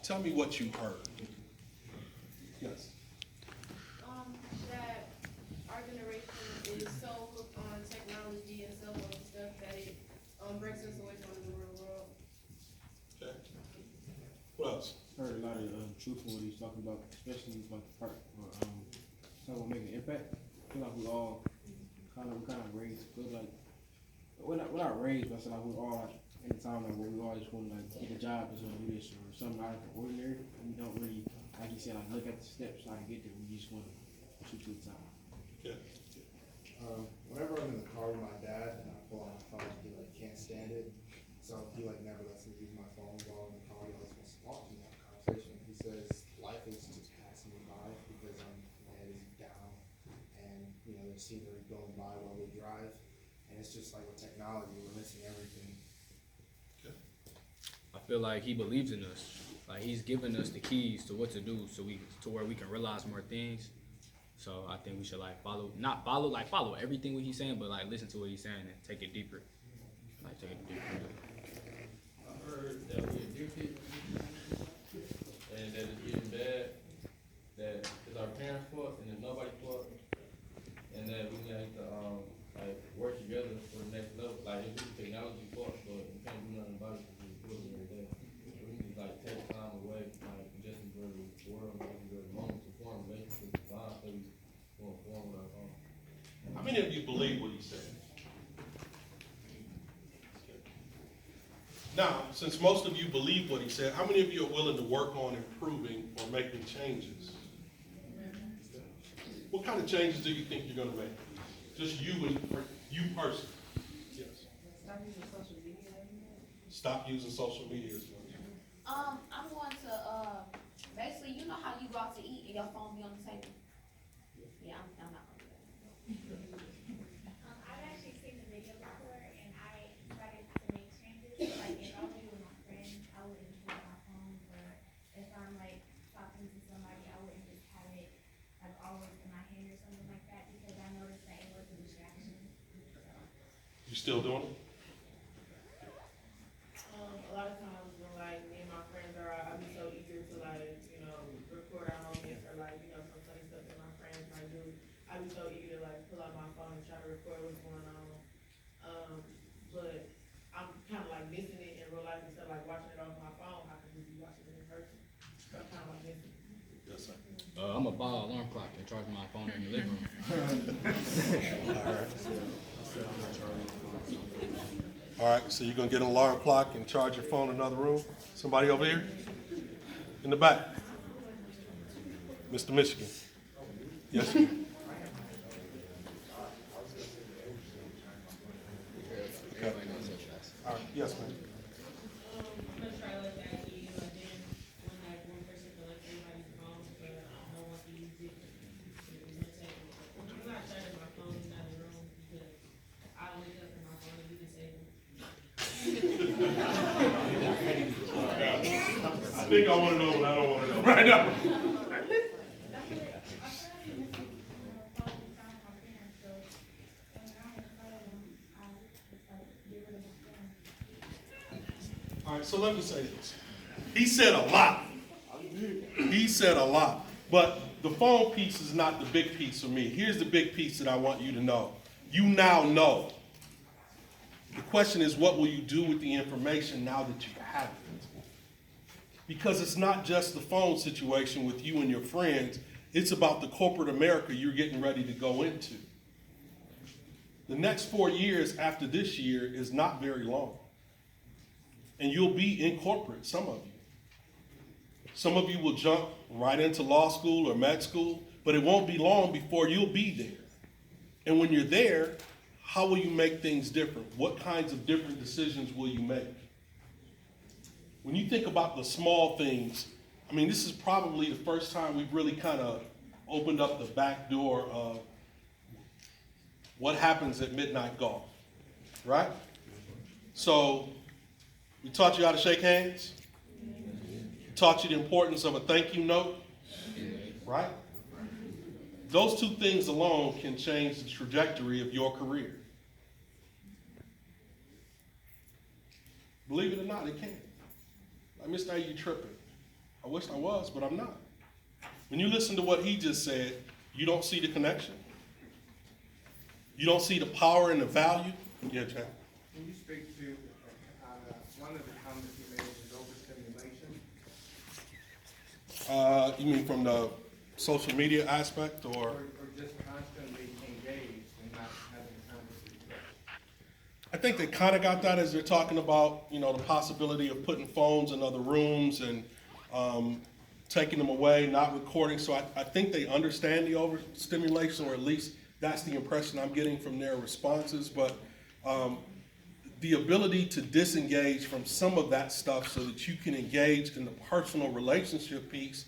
Tell me what you heard. Yes. That our generation is so hooked on technology and cell phones and stuff that it breaks us away from the real world. Okay. What else? Heard a lot of truth in what he's talking about, especially like the part where someone make an impact. I feel like we all kind of raised, feel like we're not raised, but I feel like we're all like, in the time like where we always want to like get a job or something, do this or something out of the ordinary. And we don't really, like you said, like look at the steps so I can get there. We just want to shoot to the top. Yeah. Whenever I'm in the car with my dad and I pull out my phone, he like can't stand it. So he like never lets me use my phone while in the car. He always wants to talk to me, have a conversation. He says life is just passing me by because my head is down and there's scenery going by while we drive. And it's just like with technology, we're missing everything. I feel like he believes in us. Like he's given us the keys to what to do, so to where we can realize more things. So I think we should like follow everything what he's saying, but like listen to what he's saying and take it deeper. Like take it deeper. I heard that we addicted and that it's getting bad. That it's our parents' fault and it's nobody's fault, and that we need to like work together for the next level. Like it's just technology fault, but we can't do nothing about it because we're doing it every day. So we need to like take time away, like just enjoy the world, just enjoy the moment to form relationships with God, so we won't form with our own. How many of you believe what he said? Now, since most of you believe what he said, how many of you are willing to work on improving or making changes? What kind of changes do you think you're going to make? Just you personally. Yes. Stop using social media. Stop using social media as much. I'm going to, basically, you know how you go out to eat and your phone be on the table? Yeah, I'm not gonna do that. I've actually seen the video before, and I started to make changes. Like, if I would be with my friends, I wouldn't use my phone, or if I'm, like, talking to somebody, I wouldn't just have it, like, always in my hand or something like that, because I noticed that it was a distraction. You still doing it? A lot of times when like me and my friends are out, I be so eager to like, record our moments or like, some funny stuff that my friends might do. I be so eager to like pull out my phone and try to record what's going on. But I'm kind of like missing it in real life instead of like watching it on my phone. I can just be watching it in person. So I'm kind of like missing it. Yes, sir. I'm a buy an alarm clock and charge my phone in the living room. All right, so you're going to get an alarm clock and charge your phone in another room? Somebody over here? In the back? Mr. Michigan? Yes, sir. Okay. All right, yes, ma'am. I'm gonna try like that, then when like one person collects everybody's phone, but no one can use it. I'm not charging my phone in another room because I wake up and my phone will be disabled. I think I want to know, but I don't want to know right now. All right, so let me say this. He said a lot. He said a lot. But the phone piece is not the big piece for me. Here's the big piece that I want you to know. You now know. The question is, what will you do with the information now that you have it? Because it's not just the phone situation with you and your friends. It's about the corporate America you're getting ready to go into. The next 4 years after this year is not very long. And you'll be in corporate, some of you. Some of you will jump right into law school or med school, but it won't be long before you'll be there. And when you're there, how will you make things different? What kinds of different decisions will you make? When you think about the small things, this is probably the first time we've really kind of opened up the back door of what happens at midnight golf, right? So we taught you how to shake hands. Taught you the importance of a thank you note, right? Those two things alone can change the trajectory of your career. Believe it or not, it can. Like, Mr. A, you tripping. I wish I was, but I'm not. When you listen to what he just said, you don't see the connection. You don't see the power and the value. Yeah, Jack. Can you speak to, one of the comments you made is overstimulation? You mean from the social media aspect or? Or just constantly engaged and not having time to reflect? I think they kind of got that as they're talking about, the possibility of putting phones in other rooms and taking them away, not recording. So I think they understand the overstimulation, or at least that's the impression I'm getting from their responses. But the ability to disengage from some of that stuff so that you can engage in the personal relationship piece,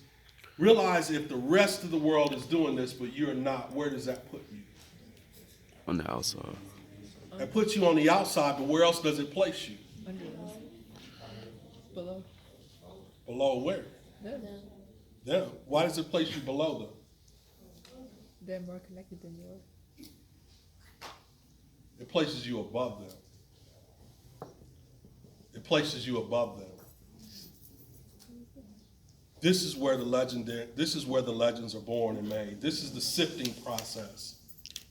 realize if the rest of the world is doing this, but you're not, where does that put you? On the outside. It puts you on the outside, but where else does it place you? Below. Below where? Them. Them. Why does it place you below them? They're more connected than yours. It places you above them. It places you above them. This is where the legends are born and made. This is the sifting process.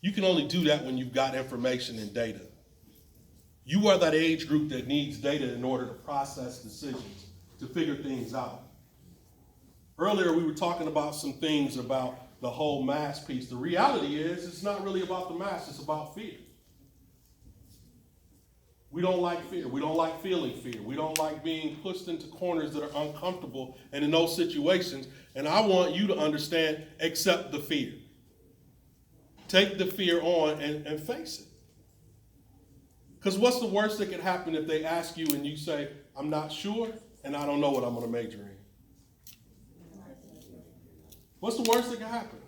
You can only do that when you've got information and data. You are that age group that needs data in order to process decisions, to figure things out. Earlier, we were talking about some things about the whole mask piece. The reality is, it's not really about the mask, it's about fear. We don't like fear. We don't like feeling fear. We don't like being pushed into corners that are uncomfortable and in those situations. And I want you to understand, accept the fear. Take the fear on and face it. Because what's the worst that could happen if they ask you and you say, I'm not sure and I don't know what I'm going to major in? What's the worst that can happen?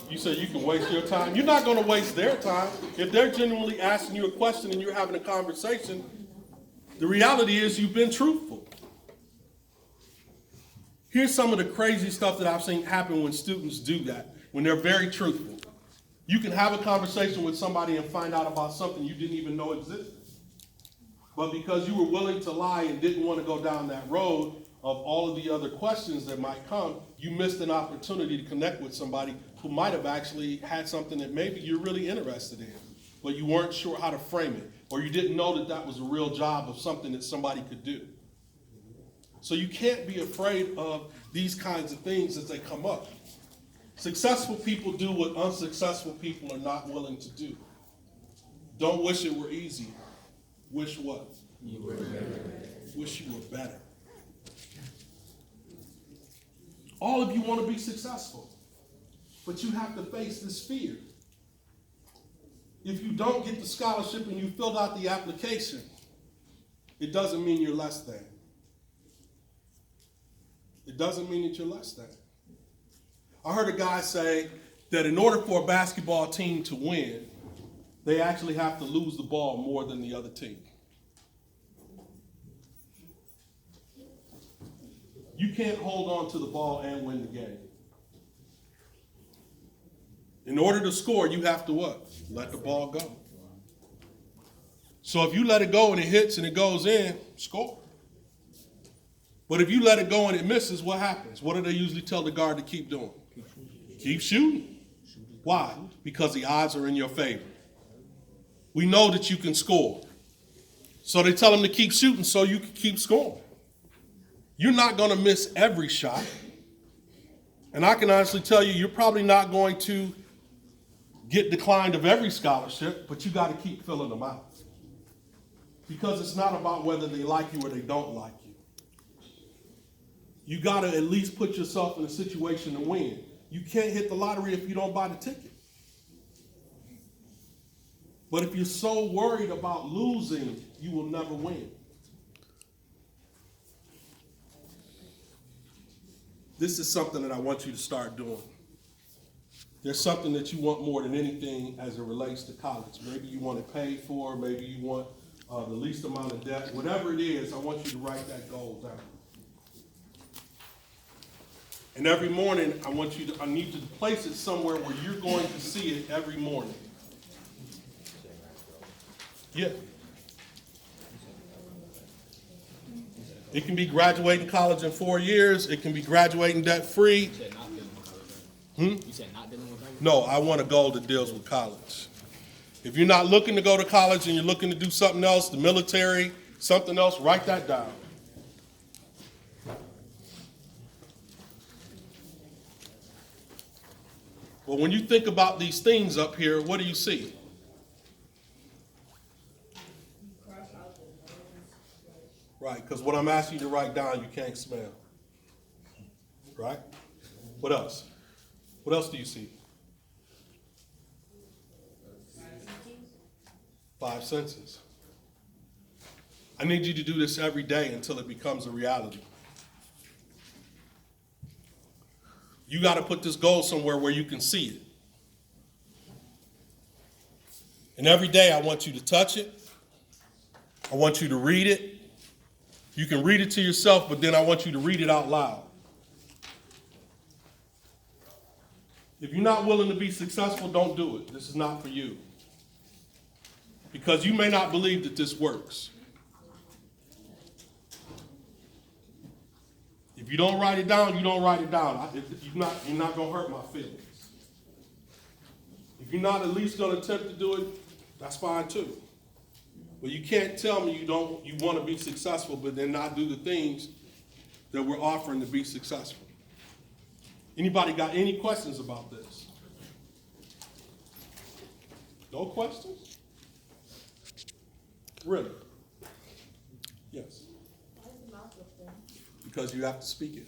You say you can waste your time. You're not going to waste their time. If they're genuinely asking you a question and you're having a conversation, the reality is you've been truthful. Here's some of the crazy stuff that I've seen happen when students do that, when they're very truthful. You can have a conversation with somebody and find out about something you didn't even know existed. But because you were willing to lie and didn't want to go down that road of all of the other questions that might come, you missed an opportunity to connect with somebody who might have actually had something that maybe you're really interested in, but you weren't sure how to frame it, or you didn't know that that was a real job of something that somebody could do. So you can't be afraid of these kinds of things as they come up. Successful people do what unsuccessful people are not willing to do. Don't wish it were easier. Wish what? You were better. Wish you were better. All of you want to be successful, but you have to face this fear. If you don't get the scholarship and you filled out the application, it doesn't mean you're less than. It doesn't mean that you're less than. I heard a guy say that in order for a basketball team to win, they actually have to lose the ball more than the other team. You can't hold on to the ball and win the game. In order to score, you have to what? Let the ball go. So if you let it go and it hits and it goes in, score. But if you let it go and it misses, what happens? What do they usually tell the guard to keep doing? Keep shooting. Why? Because the odds are in your favor. We know that you can score. So they tell them to keep shooting so you can keep scoring. You're not going to miss every shot. And I can honestly tell you, you're probably not going to get declined of every scholarship, but you got to keep filling them out. Because it's not about whether they like you or they don't like you. You got to at least put yourself in a situation to win. You can't hit the lottery if you don't buy the ticket. But if you're so worried about losing, you will never win. This is something that I want you to start doing. There's something that you want more than anything as it relates to college. Maybe you want it paid for, maybe you want the least amount of debt. Whatever it is, I want you to write that goal down. And every morning, I need you to place it somewhere where you're going to see it every morning. Yeah. It can be graduating college in 4 years. It can be graduating debt-free. You said not dealing with college, right? You said not dealing with college? No, I want a goal that deals with college. If you're not looking to go to college and you're looking to do something else, the military, something else, write that down. But when you think about these things up here, what do you see? Right, because what I'm asking you to write down, you can't smell. Right? What else? What else do you see? 5 senses. I need you to do this every day until it becomes a reality. You got to put this goal somewhere where you can see it. And every day I want you to touch it. I want you to read it. You can read it to yourself, but then I want you to read it out loud. If you're not willing to be successful, don't do it. This is not for you. Because you may not believe that this works. If you don't write it down, you don't write it down. You're not going to hurt my feelings. If you're not at least going to attempt to do it, that's fine too. But you can't tell me you want to be successful, but then not do the things that we're offering to be successful. Anybody got any questions about this? No questions? Really? Yes. Because you have to speak it.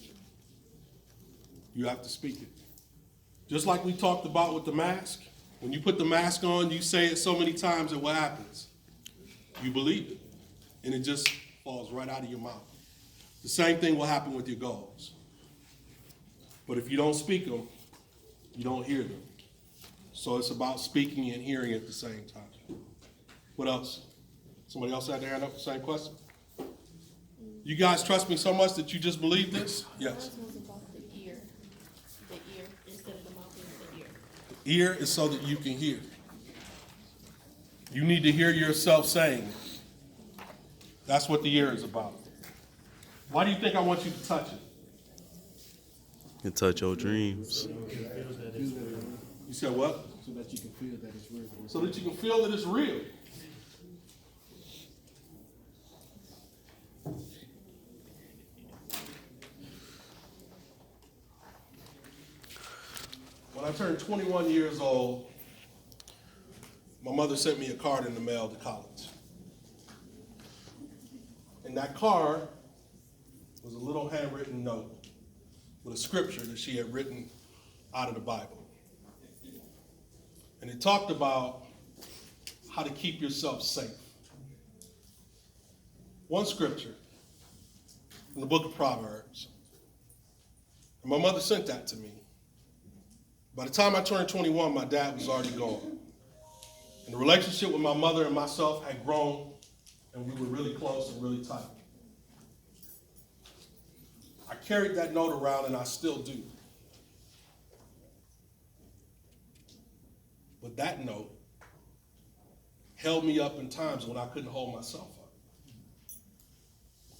You have to speak it. Just like we talked about with the mask. When you put the mask on, you say it so many times that what happens? You believe it. And it just falls right out of your mouth. The same thing will happen with your goals. But if you don't speak them, you don't hear them. So it's about speaking and hearing at the same time. What else? Somebody else had their hand up, the same question? You guys trust me so much that you just believe this? Yes. Mine was about the ear. The ear instead of the mouth is the ear. The ear is so that you can hear. You need to hear yourself saying it. That's what the ear is about. Why do you think I want you to touch it? And touch your dreams. You said what? So that you can feel that it's real. So that you can feel that it's real. When I turned 21 years old, my mother sent me a card in the mail to college. And that card was a little handwritten note with a scripture that she had written out of the Bible. And it talked about how to keep yourself safe. One scripture in the book of Proverbs. And my mother sent that to me. By the time I turned 21, my dad was already gone. And the relationship with my mother and myself had grown, and we were really close and really tight. I carried that note around, and I still do. But that note held me up in times when I couldn't hold myself up.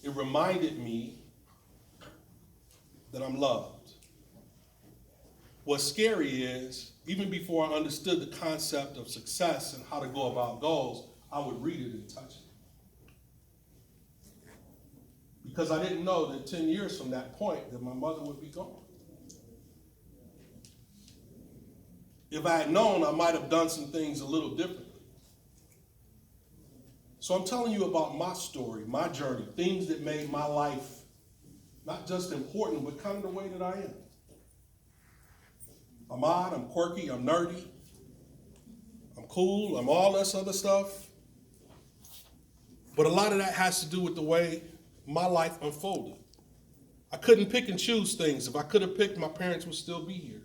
It reminded me that I'm loved. What's scary is, even before I understood the concept of success and how to go about goals, I would read it and touch it. Because I didn't know that 10 years from that point that my mother would be gone. If I had known, I might have done some things a little differently. So I'm telling you about my story, my journey, things that made my life not just important, but kind of the way that I am. I'm odd, I'm quirky, I'm nerdy, I'm cool, I'm all this other stuff. But a lot of that has to do with the way my life unfolded. I couldn't pick and choose things. If I could have picked, my parents would still be here.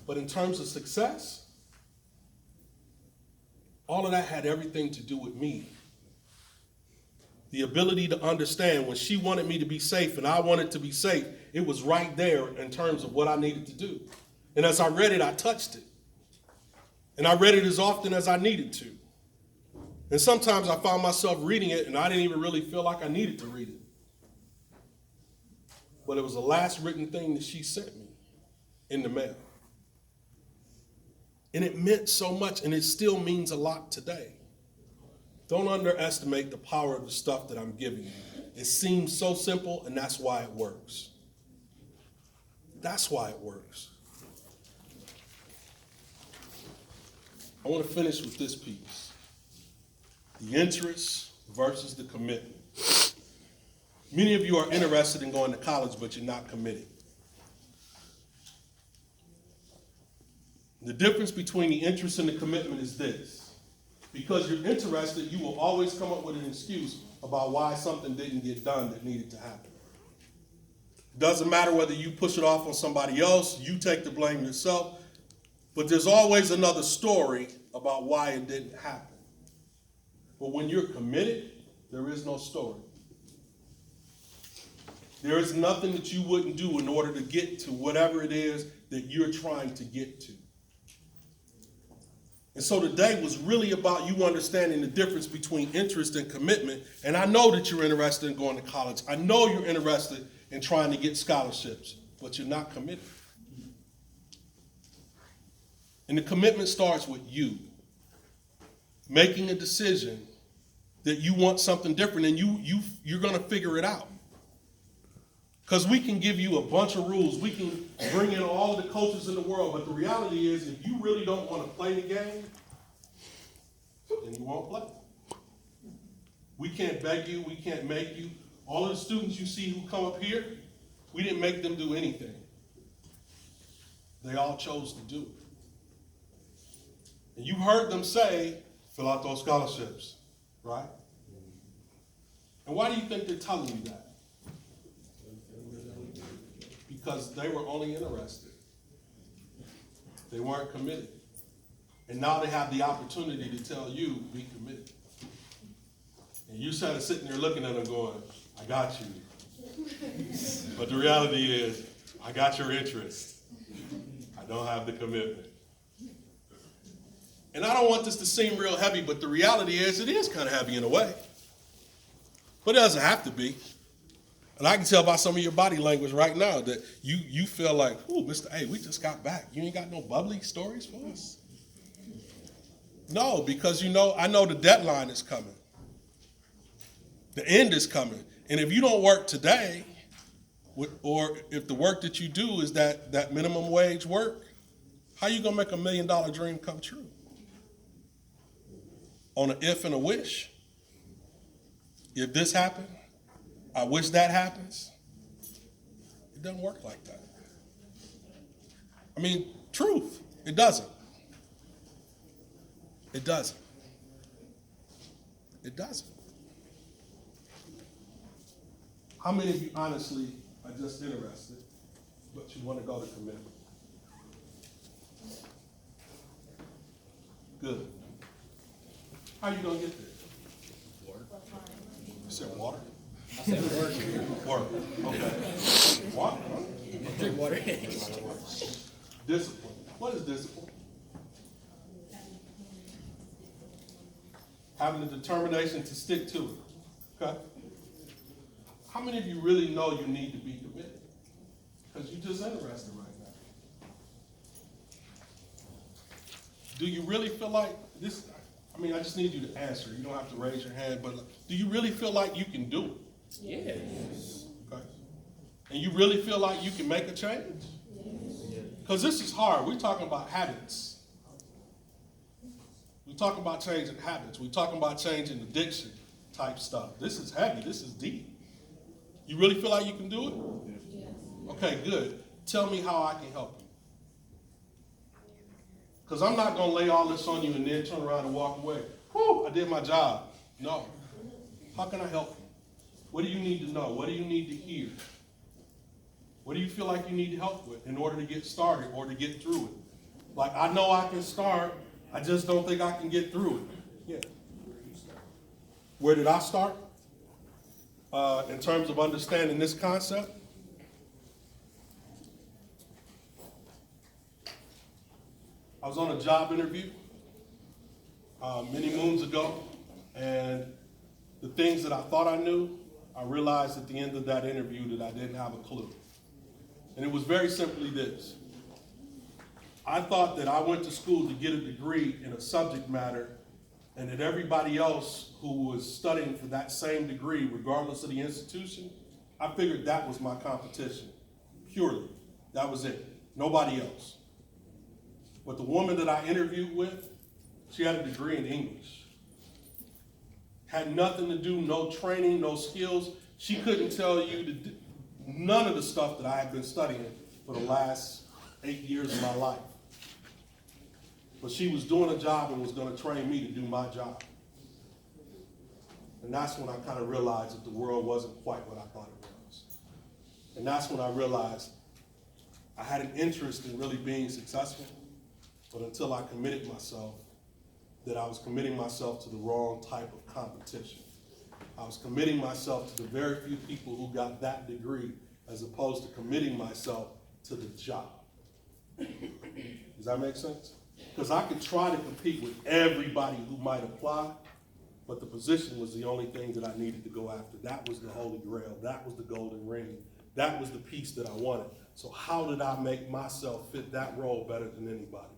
But in terms of success, all of that had everything to do with me. The ability to understand when she wanted me to be safe and I wanted to be safe, it was right there in terms of what I needed to do. And as I read it, I touched it. And I read it as often as I needed to. And sometimes I found myself reading it and I didn't even really feel like I needed to read it. But it was the last written thing that she sent me in the mail. And it meant so much, and it still means a lot today. Don't underestimate the power of the stuff that I'm giving you. It seems so simple, and that's why it works. That's why it works. I want to finish with this piece. The interest versus the commitment. Many of you are interested in going to college, but you're not committed. The difference between the interest and the commitment is this. Because you're interested, you will always come up with an excuse about why something didn't get done that needed to happen. Doesn't matter whether you push it off on somebody else, you take the blame yourself, but there's always another story about why it didn't happen. But when you're committed, there is no story. There is nothing that you wouldn't do in order to get to whatever it is that you're trying to get to. And so today was really about you understanding the difference between interest and commitment. And I know that you're interested in going to college. I know you're interested in trying to get scholarships, but you're not committed. And the commitment starts with you making a decision that you want something different, and you're going to figure it out. Because we can give you a bunch of rules. We can bring in all of the coaches in the world. But the reality is, if you really don't want to play the game, then you won't play. We can't beg you. We can't make you. All of the students you see who come up here, we didn't make them do anything. They all chose to do it. And you heard them say, fill out those scholarships, right? And why do you think they're telling you that? Because they were only interested. They weren't committed. And now they have the opportunity to tell you, be committed. And you started sitting there looking at them going, I got you. But the reality is, I got your interest. I don't have the commitment. And I don't want this to seem real heavy, but the reality is, it is kind of heavy in a way. But it doesn't have to be. And I can tell by some of your body language right now that you feel like, ooh, Mr. A, we just got back. You ain't got no bubbly stories for us? No, because I know the deadline is coming. The end is coming. And if you don't work today, or if the work that you do is that minimum wage work, how you gonna make $1 million dream come true? On an if and a wish? If this happened, I wish that happens. It doesn't work like that. I mean, truth, it doesn't. It doesn't. It doesn't. How many of you honestly are just interested, but you want to go to commitment? Good. How are you going to get there? Work. You said water? I said work. Work. Okay. Water? Drink water. Discipline. What is discipline? Having the determination to stick to it. Okay? How many of you really know you need to be committed? Because you're just interested right now. Do you really feel like this? I mean, I just need you to answer. You don't have to raise your hand, but do you really feel like you can do it? Yes. Okay. And you really feel like you can make a change? Because this is hard. We're talking about habits. We're talking about changing habits. We're talking about changing addiction type stuff. This is heavy. This is deep. You really feel like you can do it? Yes. Okay, good. Tell me how I can help you. Because I'm not going to lay all this on you and then turn around and walk away. Whew, I did my job. No. How can I help you? What do you need to know? What do you need to hear? What do you feel like you need help with in order to get started or to get through it? Like, I know I can start. I just don't think I can get through it. Yeah. Where did I start? In terms of understanding this concept? I was on a job interview many moons ago. the things that I thought I knew, I realized at the end of that interview that I didn't have a clue. And it was very simply this. I thought that I went to school to get a degree in a subject matter, and that everybody else who was studying for that same degree, regardless of the institution, I figured that was my competition, purely. That was it, nobody else. But the woman that I interviewed with, she had a degree in English. Had nothing to do, no training, no skills. She couldn't tell you to do none of the stuff that I had been studying for the last 8 years of my life. But she was doing a job and was gonna train me to do my job. And that's when I kind of realized that the world wasn't quite what I thought it was. And that's when I realized I had an interest in really being successful, but until I committed myself, that I was committing myself to the wrong type of competition. I was committing myself to the very few people who got that degree, as opposed to committing myself to the job. Does that make sense? Because I could try to compete with everybody who might apply, but the position was the only thing that I needed to go after. That was the holy grail. That was the golden ring. That was the piece that I wanted. So how did I make myself fit that role better than anybody,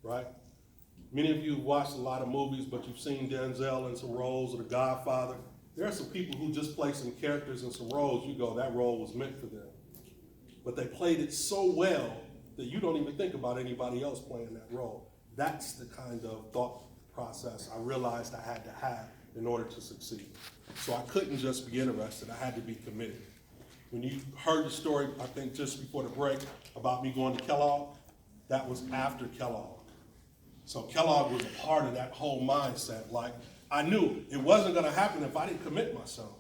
right? Many of you have watched a lot of movies, but you've seen Denzel in some roles, or The Godfather. There are some people who just play some characters in some roles, you go, that role was meant for them. But they played it so well that you don't even think about anybody else playing that role. That's the kind of thought process I realized I had to have in order to succeed. So I couldn't just be interested, I had to be committed. When you heard the story, I think just before the break, about me going to Kellogg, that was after Kellogg. So Kellogg was a part of that whole mindset. Like, I knew it wasn't gonna happen if I didn't commit myself.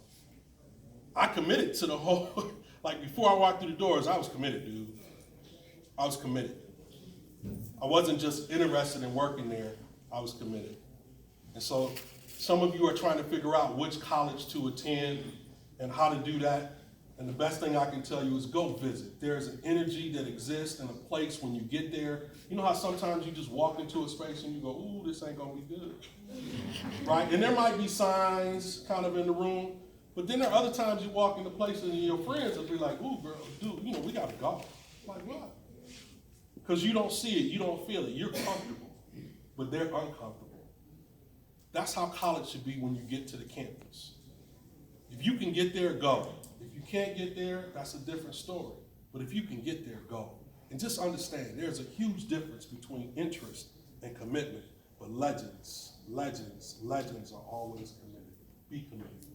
I committed to the whole, like before I walked through the doors, I was committed, dude. I was committed. I wasn't just interested in working there, I was committed. And so some of you are trying to figure out which college to attend and how to do that. And the best thing I can tell you is go visit. There's an energy that exists in a place when you get there. You know how sometimes you just walk into a space and you go, ooh, this ain't gonna be good, right? And there might be signs kind of in the room, but then there are other times you walk into places and your friends will be like, ooh, girl, dude, you know, we gotta go. Like, what? Because you don't see it, you don't feel it. You're comfortable, but they're uncomfortable. That's how college should be when you get to the campus. If you can get there, go. If you can't get there, that's a different story. But if you can get there, go. And just understand, there's a huge difference between interest and commitment. But legends are always committed. Be committed.